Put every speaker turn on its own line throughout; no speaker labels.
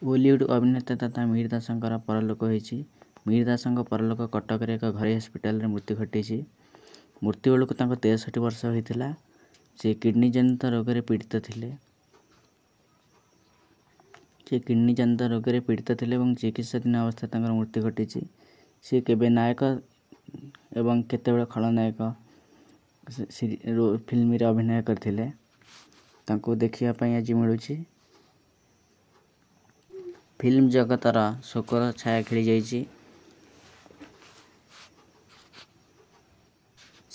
बॉलीवुड अभिनेता तथा मिहिर दासଙ୍କର परलोक ହୋଇଛି। मिहिर दासଙ୍କ परलोକ କଟକରେ ଏକ ଘରୋଇ ହସ୍ପିଟାଲରେ ମୃତ୍ୟୁ ଘଟିଛି। ମୃତ୍ୟୁ ବେଳକୁ ତାଙ୍କ 63 ବର୍ଷ ହୋଇଥିଲା। ସେ କିଡନୀ ଜନିତ ରୋଗରେ ପୀଡ଼ିତ ଥିଲେ। ଏବଂ ଚିକିତ୍ସାଧୀନ ଅବସ୍ଥାରେ ତାଙ୍କର ମୃତ୍ୟୁ ଘଟିଛି। ସେ କେବେ ନାୟକ ଏବଂ କେତେବେଳେ ଖଳନାୟକ ଫିଲ୍ମରେ ଅଭିନୟ କରିଥିଲେ। ତାଙ୍କୁ ଦେଖିବା ପାଇଁ ଆଜି ମିଳୁଛି। फिल्म जगतर शोकर छाया खेली जाइए।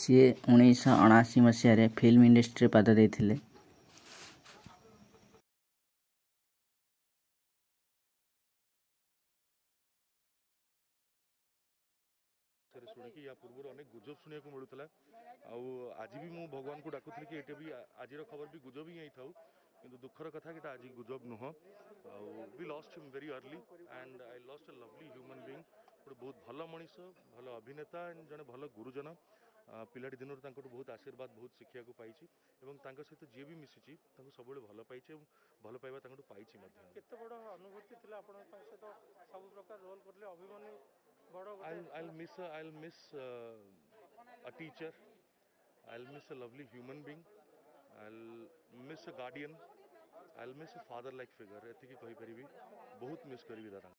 सी 1979 मसीह फिल्म इंडस्ट्री पाद देते।
शुणिकी या पूर्व अनेक गुजब शुणा मिलूला। आज भी मुझे भगवान को डाकुली कि ये भी आज खबर भी गुजब ही था कि दुखर कथा कि आज गुजब नुह। We lost him very early and I lost a lovely human being. गोटे बहुत भल मनीष, भल अभिनेता एंड जड़े भल गुरुजन। पिलाटी दिन बहुत आशीर्वाद बहुत शिक्षा को पाई सहित जी भी मिसी सब भल पाई भल पाइबा पाई।
केते बड़ अनुभूति थिला आपण सहित सब प्रकार रोल करले अभिमन्यु बड़
I'll miss a teacher. I'll miss a lovely human being. I'll miss a guardian. I'll miss a father like figure. एतिकी कहि परिबी बहुत मिस करिबी दादा।